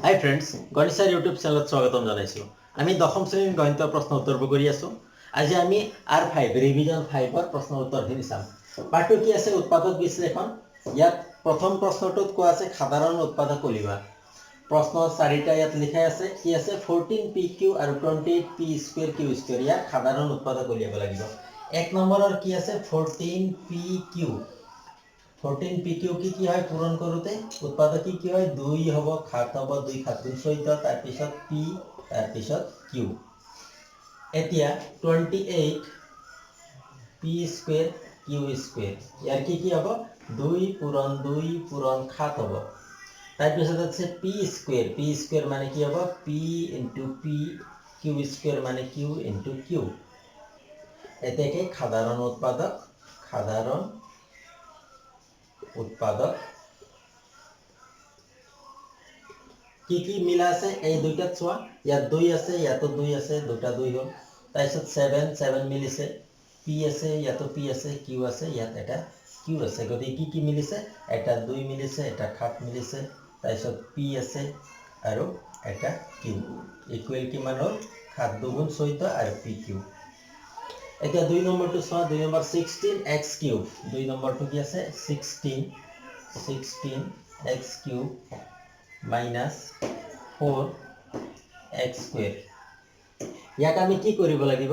হাই friends, গণিত sir YouTube চেনেলত স্বাগতম জনাইছোঁ। আমি দশম শ্ৰেণীৰ গণিতৰ প্ৰশ্ন উত্তৰবোৰ কৰি আছোঁ। আজি আমি R5 ৰিভিজন 5ৰ প্ৰশ্ন উত্তৰখিনি চাম। পাঠটো কি আছে? উৎপাদক বিশ্লেষণ। ইয়াত প্ৰথম প্ৰশ্নটোত কোৱা আছে সাধাৰণ উৎপাদক উলিওৱা। প্ৰশ্ন 4টা ইয়াত লিখাই আছে। কি আছে? 14pq আৰু 28p² ইয়াক সাধাৰণ উৎপাদক উলিয়াব লাগিব। 1 নম্বৰৰ কি আছে? 14pq 14pq কি হয়? পূৰণ কৰোঁতে উৎপাদক কি হয়? 2 হ'ব, 7 হ'ব, 2 7 গুণ 14, তাৰপিছত p, তাৰপিছত q। এতিয়া 28p² q², ইয়াৰ কি হ'ব? 2 পূৰণ 2 পূৰণ 7 হ'ব। তাৰপিছত আছে p² মানে কি হ'ব? p ইনটু p, q² মানে q ইনটু q। এতেকে সাধাৰণ উৎপাদক কি মিলা আছে এই দুইটাত চোৱা। ইয়াত 2 আছে, ইয়াতো 2 আছে, দুটা 2 হ'ল। তাৰপিছত 7 মিলিছে, p আছে, ইয়াতো p আছে, q আছে, ইয়াত এটা q আছে। গতিকে কি মিলিছে? এটা 2 মিলিছে, এটা 7 মিলিছে, তাৰপিছত p আছে আৰু এটা q। ইকুৱেল কিমান হ'ল? 7 2 গুণ 14 আৰু pq। এতিয়া 2 নম্বৰটো চোৱা। 2 নম্বৰ 16x³ 2 নম্বৰটো কি আছে? 16x³ minus 4x²। ইয়াক আমি কি কৰিব লাগিব?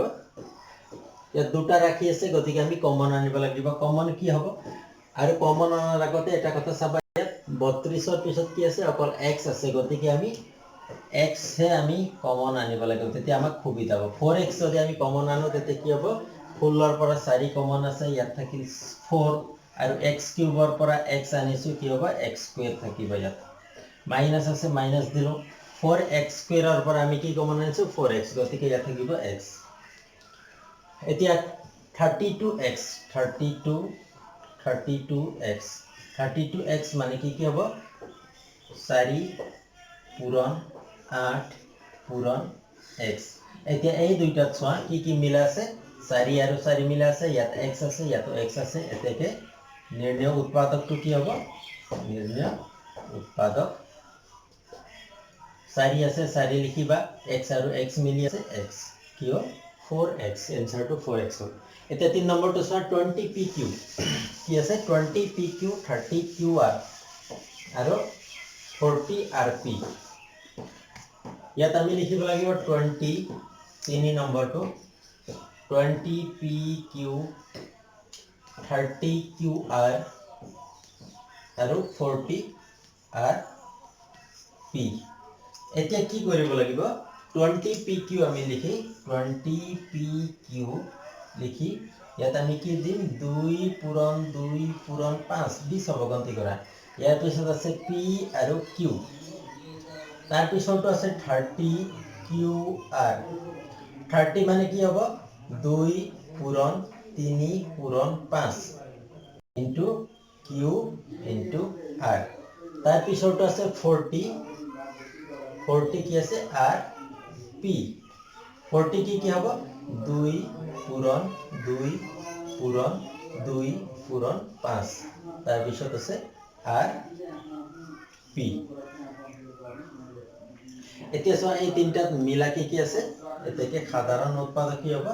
ইয়াত দুটা ৰাখি আছে, গতিকে আমি কমন আনিব লাগিব। কমন কি হ'ব? আৰু কমন আনাৰ আগতে এটা কথা চাবা, ইয়াত 32ৰ পিছত কি আছে? অকল x আছে, গতিকে আমি x হে আমি কমন আনিব লাগিব, তেতিয়া আমাক সুবিধা হ'ব। 4x যদি আমি কমন আনো তেতিয়া কি হ'ব? 16ৰ পৰা 4 কমন আছে, ইয়াত থাকিল 4 আৰু x³ পৰা x আনিছো, কি হ'ব? x² থাকিব ইয়াত। মাইনাছ আছে, মাইনাছ দিলোঁ। 4x² পৰা আমি কি কমন আনিছো? 4x, গতিকে ইয়াত থাকিব x। এতিয়া 32x মানে কি হ'ব? 4 পূৰণ 8 পূৰণ x। এতিয়া এই দুইটাত চোৱা কি মিলা আছে? 4 আৰু 4 মিলা আছে, ইয়াত x আছে, ইয়াতো x আছে। এতেকে নিৰ্ণয় উৎপাদকটো কি হ'ব? নিৰ্ণয় উৎপাদক 4 আছে, 4 লিখিবা, x আৰু x মিলি আছে, x কি হ'ল? 4x। এনসাৰটো 4x হ'ল। এতিয়া 3 নম্বৰটো চোৱা। 20pq কি আছে? 20pq 30qr আৰু 40rp। ইয়াত আমি লিখিব লাগিব 20, 3 নম্বৰটো 20pq 30qr আৰু 40rp। এতিয়া কি কৰিব লাগিব? 20pq আমি লিখি 20pq লিখি ইয়াত আমি কি দিম? 2 পূৰণ 2 পূৰণ 5 20 হ'ব গন্তি কৰা। ইয়াৰ পিছত আছে p আৰু q। তাৰ পিছতো আছে 30qr। 30 মানে কি হ'ব? 2 পূৰণ 3 পূৰণ 5 ইনটু q ইনটু r। তাৰ পিছতো আছে 40 কি আছে? r p। 40 কি হ'ব? 2 পূৰণ 2 পূৰণ 2 পূৰণ 5। তাৰ পিছত আছে r p। এতিয়া চোৱা, এই তিনটাত মিলা কি আছে? এতেকে সাধাৰণ উৎপাদক কি হ'ব?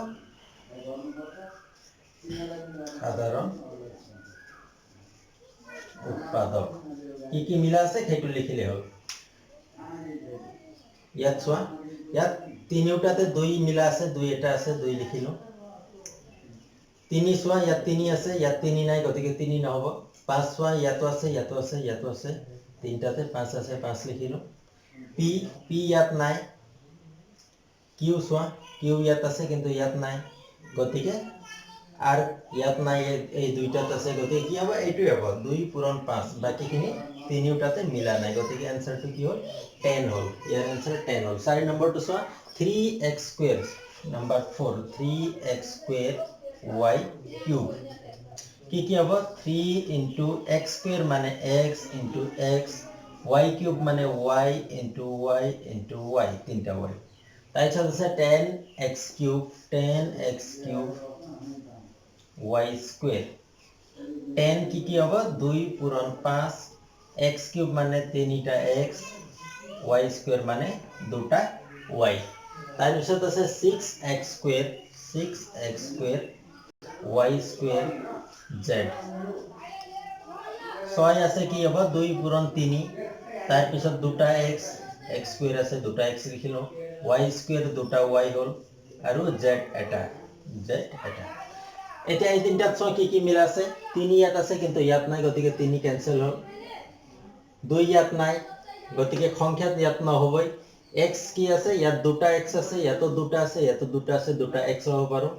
সাধাৰণ উৎপাদক কি মিলা আছে সেইটো লিখিলে হ'ল। ইয়াত চোৱা, ইয়াত তিনিওটাতে 2 মিলা আছে, 2 এটা আছে, 2 লিখিলো। 3 চোৱা, ইয়াত 3 আছে, ইয়াত 3 নাই, গতিকে 3 নহ'ব। 5 চোৱা, ইয়াতো আছে, ইয়াতো আছে, ইয়াতো আছে, তিনটাতে 5 আছে, 5 লিখিলো। p ইয়াত নাই। q চোৱা, q ইয়াত আছে, কিন্তু ইয়াত নাই, গতিকে r ইয়াত নাই, এই দুইটাত আছে, গতিকে কি হ'ব? এইটোৱে হ'ব 2 পূৰণ 5। বাকীখিনি তিনিওটাতে মিলা নাই, গতিকে এনসাৰটো কি হ'ল? 10 হ'ল। ইয়াৰ এনসাৰ 10 হ'ল। 4 নম্বৰটো চোৱা। 3x² নম্বৰ 4 3x² y³ কি হ'ব? 3 ইনটু x² মানে x ইনটু x, y³ মানে y into y into y, তিনটা y। তাৰপিছত আছে 10x³ y²। 10 কি হ'ব? 2 পূৰণ 5, x³ মানে 3টা x, y স্কয়ার মানে দুটা y তার পিছত আছে 6x square y square z 6 আছে কি হবে 2 পূরণ 3 তার পিছত দুটা x স্কয়ার আছে দুটা x লিখিলো y স্কয়ার দুটা y হল আৰু z এটা এতিয়া এই তিনটা ছয় কি মিল আছে 3 ইয়াত আছে কিন্তু ইয়াত নাই গতিকে 3 ক্যান্সেল হল 2 ইয়াত নাই গতিকে সংখ্যাত ইয়াত নহবই x কি আছে ইয়াত দুটা x আছে ইয়াতো দুটা আছে ইয়াতো দুটা আছে দুটা x হ'ব পাৰো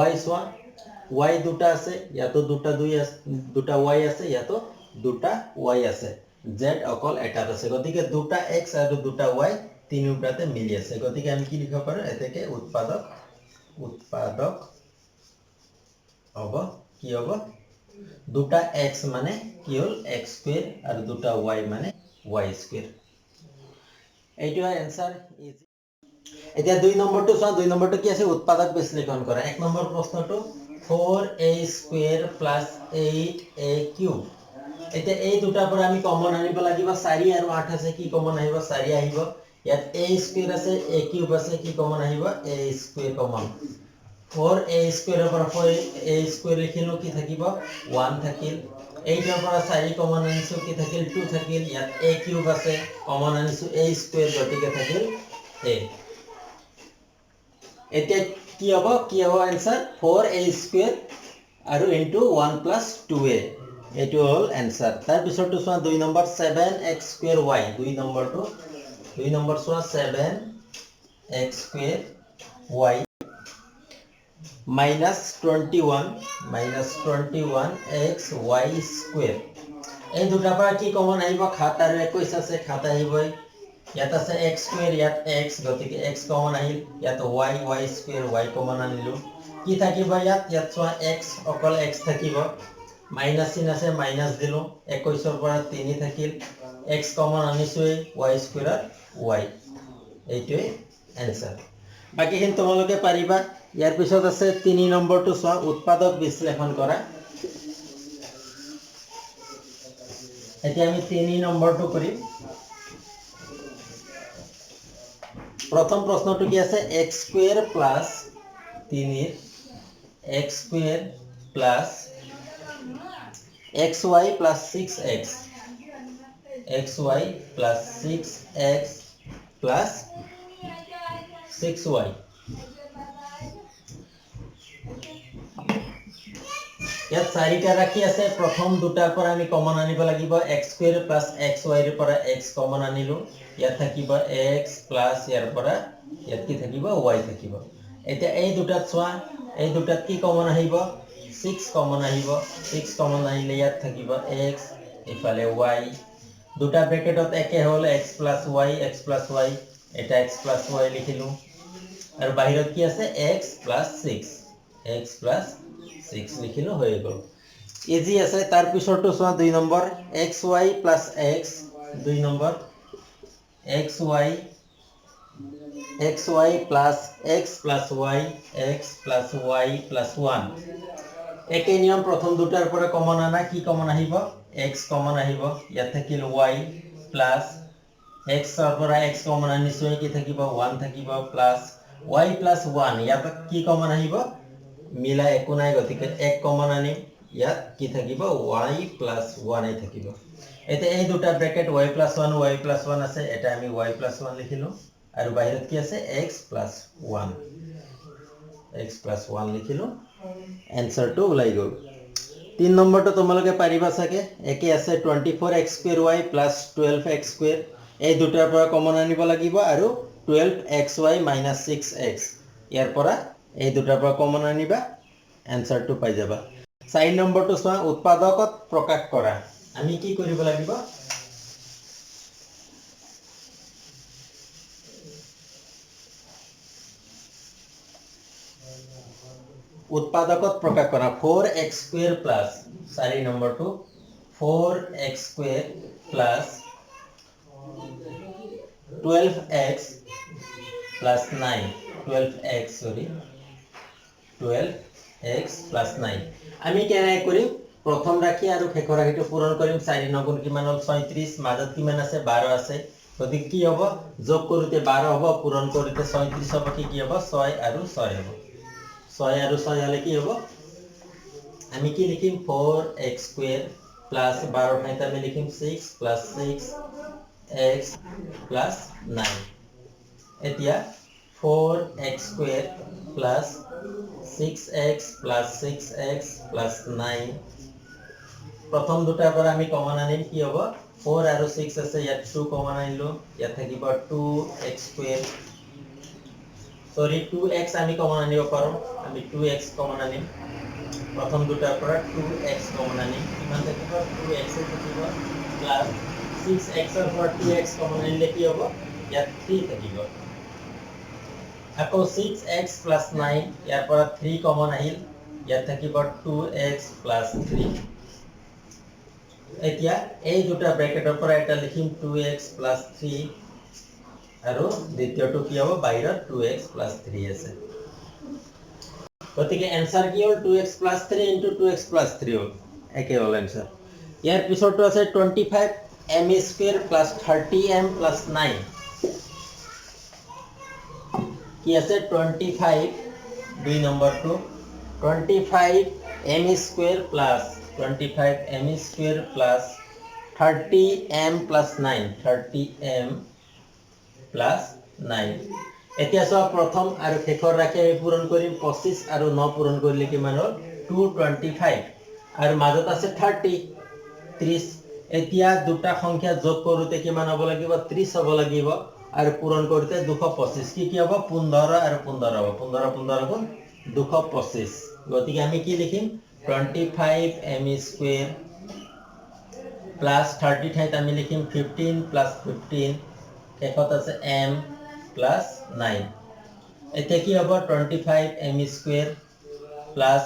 y সোৱা y দুটা আছে ইয়াতো দুটা দুটা y আছে ইয়াতো দুটা y আছে z অকল এটা আছে গতিকে দুটা x আৰু দুটা y তিনিওটাতে মিলি আছে গতিকে আমি কি লিখিব পাৰো এতেকে উৎপাদক হ'ব কি হ'ব দুটা x মানে কি হল x স্কয়ার আৰু দুটা y মানে y স্কয়াৰ এইটো आंसर ইজি এতিয়া দুই নম্বৰটো চোৱা দুই নম্বৰটো কি আছে উৎপাদক বিশ্লেষণ কৰা এক নম্বৰ প্ৰশ্নটো 4a স্কয়াৰ + 8a কিউব এতিয়া এই দুটাৰ পৰা আমি কমন আনিব লাগিব 4 আৰু 8 আছে কি কমন আহিব 4 আহিব ইয়াত a স্কয়ার আছে a কিউব আছে কি কমন আহিব a স্কয়ার কমন 4a স্কয়াৰৰ পৰা 4a স্কয়াৰ লিখিলো কি থাকিব 1 থাকিল 8 ৰ পৰা 4 কমন আনিছো কি থাকিল 2 থাকিল ইয়াত a কিউব আছে কমন আনিছো a স্কয়ার গতিকে থাকিল a এতিয়া কি হ'ব आंसर 4a স্কয়ার আৰু ইনটু 1 + 2a এটো হল आंसर তাৰ পিছৰটো চোৱা 2 number 7x square y 2 number চোৱা 7x square y -21x y square এই দুটা পৰা কি কমন আহিব 7 আৰু 21 আছে 7 আহিবই ইয়াত আছে x স্কয়ার ইয়াত x গতিকে x কমন আহিল ইয়াত y স্কয়ার y কমন আনিলো কি থাকিব ইয়াত চোৱা x অকল x থাকিব মাইনাস চিন আছে মাইনাস দিলো 21 ৰ পৰা 3 থাকিল x কমন আনিছোই y স্কয়াৰ y এইটোই आंसर বাকি হিন তোমালোকে পাৰিবা ইয়াৰ পিছত আছে 3 নম্বৰটো চোৱা উৎপাদক বিশ্লেষণ কৰা এতিয়া আমি 3 নম্বৰটো কৰিম प्रथम प्रश्नটো কি আছে x square plus 3 x square plus xy plus 6x xy plus 6x plus 6y ইয়াত চাৰিটা ৰাখি আছে প্ৰথম দুটাৰ পৰা আমি কমন আনিব লাগিব x স্কয়াৰ প্লাস xy ৰ পৰা x কমন আনিলো ইয়াত থাকিব x প্লাস ইয়াৰ পৰা ইয়াত কি থাকিব y থাকিব এতিয়া এই দুটাত চোৱা এই দুটাত কি কমন আহিব 6 কমন আহিব 6 কমন আহিলে ইয়াত থাকিব x ইফালে y দুটা ব্র্যাকেটত একে হল x + y এটা x + y লিখিলো আৰু বাহিৰত কি আছে x + 6 লিখিলো হৈ গল ইজি আছে তাৰ পিছৰটো চোৱা 2 number xy + x 2 number xy plus x plus y x plus y plus 1 একে নিয়ম প্ৰথম দুটাৰ পৰা কমন আনা কি কমন আহিব x কমন আহিব ইয়াত থাকিল y plus x ৰ পৰা x কমন আনিছো কি থাকিব 1 থাকিব plus y plus 1 ইয়াত কি কমন আহিব মিলা একো নাই গতিকে 1 কমন আনি ইয়াত কি থাকিব y plus 1 আই থাকিব এতে এই দুটা ব্র্যাকেট y plus 1 আছে এটা আমি y plus 1 লিখিলো আৰু বাহিৰত কি আছে x plus 1 লিখিলো आंसर টো ওলাই গল 3 নম্বৰটো তোমালোকে পাৰিবা সাকে একে আছে 24x square y plus 12x square এই দুটাৰ পৰা কমন আনিব লাগিব আৰু 12xy - 6x ইয়াৰ পৰা এই দুটাৰ পৰা কমন আনিবা आंसर টো পাই যাবা 4 নম্বৰটো চোৱা উৎপাদকত প্ৰকাশ কৰা আমি কি কৰিব লাগিব उत्पादकत प्रकाश करा 4x square plus 4 number two 4x square plus 12x plus 9 12x sorry 12x plus 9 আমি কেনে কৰিম প্ৰথম ৰাখি আৰু শেষৰ ৰাখিটো পূৰণ কৰিম 4 9 গুণ কিমান হল 36 মাজত কিমান আছে 12 আছে গতিকে কি হ'ব যোগ কৰোতে 12 হ'ব পূৰণ কৰোতে 36 হ'ব কি হ'ব 6 আৰু 6 হ'ব 6 আৰু 6 হলে কি হ'ব আমি কি লিখিম 4x² প্লাস 12 ঠাইতে আমি লিখিম 6 প্লাস 6x প্লাস 9 এতিয়া 4x² plus 6x plus 6x plus 9 প্ৰথম দুটাৰ পৰা আমি কমন আনিম কি হ'ব 4 আৰু 6 আছে ইয়াত 2 কমন আনিলো ইয়াত থাকিব 2x² সৰি 2x আমি কমন আনিব পাৰো আমি 2x কমন আনিম প্ৰথম দুটাৰ পৰা 2x কমন আনিম কিমান থাকিব 2x থাকিব প্লাস 6x ৰ পৰা 2x কমন আনিলে কি হ'ব ইয়াত 3 থাকিব আকৌ 6x plus 9 ইয়াৰ পৰা 3 কমন আহিল ইয়াত থাকিব 2x plus 3 এতিয়া এই দুটা ব্ৰেকেটৰ পৰা এটা লিখিম 2x plus 3 আৰু দ্বিতীয়টো কি হ'ব বাহিৰত 2x plus 3 আছে গতিকে आंसर কি হ'ল 2x plus 3 into 2x plus 3 হ'ল একে হ'ল आंसर ইয়াৰ পিছৰটো আছে 25m² plus 30m plus 9 কি আছে 25 দুই নম্বৰটো 25m² plus 25m² plus 30m plus 9 30m plus 9 এতিয়া সব প্ৰথম আৰু শেষৰ ৰাখি আমি পূৰণ কৰিম 25 আৰু 9 পূৰণ কৰিলে কিমান হ'ল 225 আৰু মাজত আছে 30 এতিয়া দুটা সংখ্যা যোগ কৰোতে কিমান হ'ব লাগিব 30 হ'ব লাগিব আৰু পূৰণ কৰোতে 225 কি হ'ব 15 আৰু 15 হ'ব 15 15 গুণ 225 গতিকে আমি কি লিখিম 25m² plus 30 ঠাইত আমি লিখিম 15 plus 15 শেষত আছে m plus 9 এতিয়া কি হ'ব 25m² plus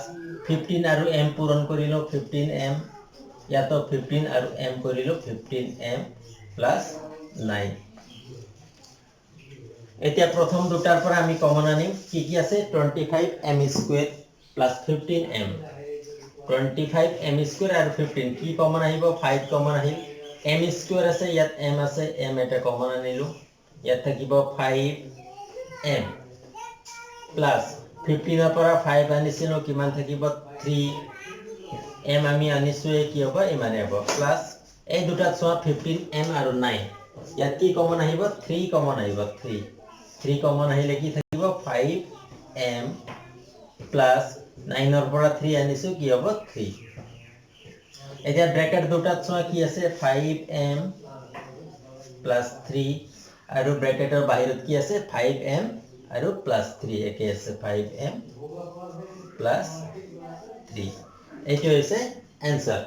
15 আৰু m পূৰণ কৰিলো 15m ইয়াতো 15 আৰু m কৰিলো 15m plus 9 এতিয়া প্ৰথম দুটাৰ পৰা আমি কমন আনিম কি আছে 25m² plus 15m 25m² আৰু 15 কি কমন আহিব 5 কমন আহিল m² আছে ইয়াত m আছে m এটা কমন আনিলো ইয়াত থাকিব 5m plus 15 ৰ পৰা 5 আনিছিলো কিমান থাকিব 3 m আমি আনিছো কি হ'ব ইমানে হ'ব প্লাস এই দুটা চোৱা 15m আৰু 9 ইয়াত কি কমন আহিব 3 কমন আহিব 3 কমন আহিলে কি থাকিব 5m plus 9 ৰ পৰা 3 আনিছো কি হ'ব 3 এতিয়া ব্ৰেকেট দুটাত চোৱা কি আছে 5m plus 3 আৰু ব্ৰেকেটৰ বাহিৰত কি আছে 5m আৰু plus 3 একে আছে 5m plus 3 এইটো হৈছে आंसर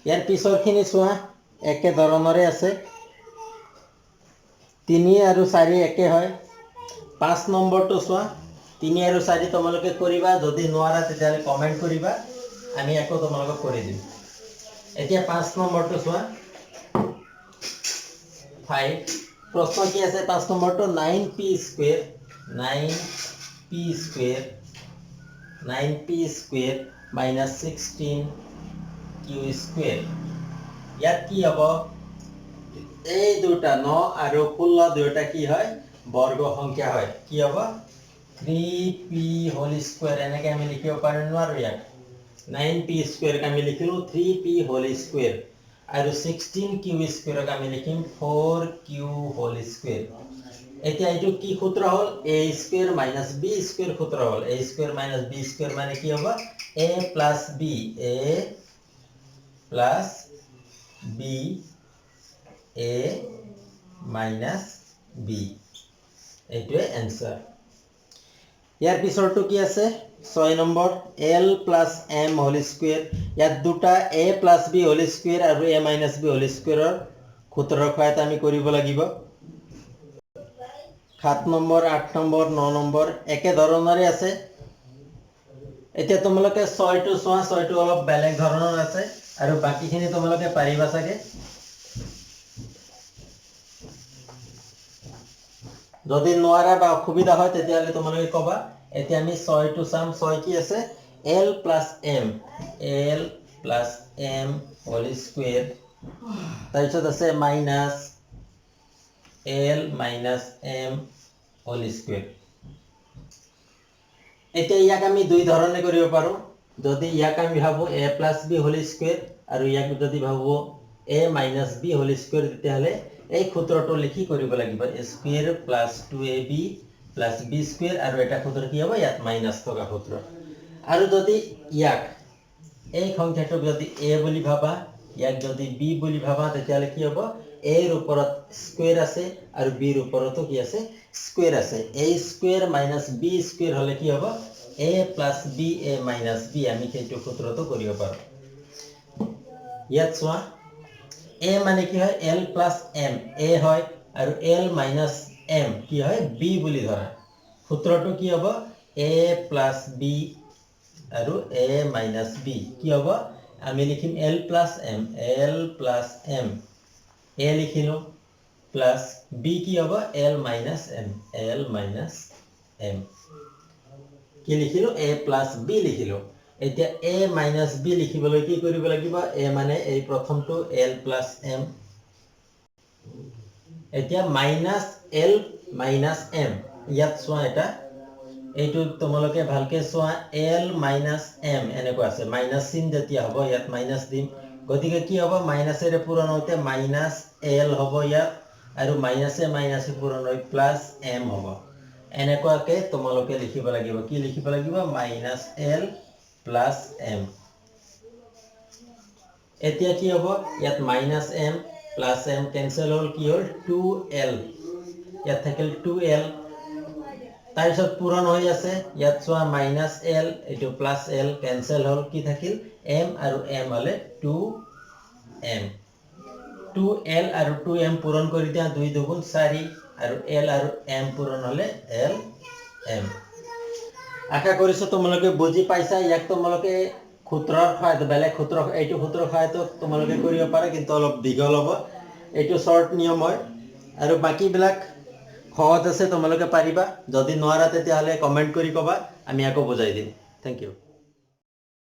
ইয়াৰ পিছৰখিনি চোৱা একে ধৰণৰে আছে 3 আৰু 4 একে হয় 5 নম্বৰটো চোৱা 3 আৰু 4 তোমালোকে কৰিবা যদি নোৱাৰা তেতিয়ালে কমেন্ট কৰিবা আমি আকৌ তোমালোকক কৰি দিম এতিয়া 5 নম্বৰটো চোৱা 5 প্ৰশ্ন কি আছে 5 নম্বৰটো 9p² 9p² minus 16q² ইয়াত কি হ'ব এই দুটা 9 আৰু 16 দুটা কি হয় বৰ্গ সংখ্যা হয় কি হ'ব 3p² এনেকৈ আমি লিখিব পাৰো নোৱাৰো ইয়াক 9p² আমি লিখিলো 3p² আৰু 16q² আমি লিখিম 4q² এতিয়া এটো কি সূত্ৰ হল a² - b² সূত্ৰ হল a² - b² মানে কি হ'ব a plus b a minus b এইটোৱে आंसर ইয়াৰ পিছৰটো কি আছে 6 number l plus m whole square ইয়াত দুটা a plus b whole square আৰু a minus b whole square ৰ সূত্ৰৰ সহায়ত আমি কৰিব লাগিব 7 নম্বৰ 8 নম্বৰ 9 নম্বৰ একে ধৰণৰে আছে এতিয়া তোমালোকে 6 টো চোৱা 6 টো অলপ বেলেগ ধৰণৰ আছে আৰু বাকিখিনি তোমালোকে পাৰিবা চাগে যদি নোৱাৰা বা অসুবিধা হয় তেতিয়ালে তোমালোকে কবা এতিয়া আমি 6 টো চাম 6 কি আছে l plus m whole square তাৰপিছত আছে minus L minus M whole square. এতিয়া ইয়াক আমি দুই ধৰণে কৰিব পাৰো যদি ইয়াক আমি ভাবো a plus b whole square আৰু ইয়াক যদি ভাবো a minus b whole square তেতিয়াহলে এই সূত্ৰটো লিখি কৰিব লাগিব a square plus 2ab plus b square আৰু এটা সূত্ৰ কি হ'ব ইয়াত মাইনাস থকা সূত্ৰ আৰু যদি ইয়াক এই সংখ্যাটোক যদি a বুলি ভাবা ইয়াক যদি b বুলি ভাবা তেতিয়াহলে কি হ'ব a ৰ ওপৰত স্কয়াৰ আছে আৰু b ৰ ওপৰতো কি আছে স্কয়াৰ আছে a square minus b square হলে কি হ'ব a plus b a minus b আমি সেইটো সূত্ৰটো কৰিব পাৰো ইয়াত চোৱা a মানে কি হয় l plus m a হয় আৰু l minus m কি হয় b বুলি ধৰা সূত্ৰটো কি হ'ব a plus b আৰু a minus b কি হ'ব আমি লিখিম l plus m a লিখিলো plus b কি হ'ব l minus m কি লিখিলো a plus b লিখিলো এতিয়া a minus b লিখিবলৈ কি কৰিব লাগিব a মানে এই প্ৰথমটো l plus m এতিয়া minus l minus m ইয়াত চোৱা এটা এইটো তোমালোকে ভালকে চোৱা l minus m এনেকুৱা আছে মাইনাস চিন যেতিয়া হ'ব ইয়াত মাইনাস দিম গতিকে কি হ'ব মাইনাসেৰে পূৰণ হওঁতে মাইনাস l হ'ব ইয়াত আৰু মাইনাসে মাইনাসে পূৰণ হৈ প্লাস m হ'ব এনেকুৱাকে তোমালোকে লিখিব লাগিব কি লিখিব লাগিব মাইনাস l প্লাস m এতিয়া কি হ'ব ইয়াত minus m plus m cancel হ'ল কি হ'ল 2l ইয়াত থাকিল 2l তাৰপিছত পূৰণ হৈ আছে ইয়াত চোৱা মাইনাস l এটো প্লাস l কেনসেল হ'ল কি থাকিল m আৰু m হলে 2m 2l আৰু 2m পূৰণ কৰি দিয়া 2 দুগুণ 4 আৰু l আৰু m পূৰণ হলে l m আশা কৰিছো তোমালোকে বুজি পাইছা ইয়াক তোমালোকে সূত্ৰৰ সহায়ত বেলেগ সূত্ৰ এইটো সূত্ৰৰ সহায়ত তোমালোকে কৰিব পাৰা কিন্তু অলপ দীঘল হ'ব এইটো শৰ্ট নিয়ম হয় আৰু বাকি বিলাক সহজ আছে তোমালোকে পাৰিবা যদি নোৱাৰা তেতিয়াহলে কমেন্ট কৰি কবা আমি আকৌ বুজাই দিম থ্যাংক ইউ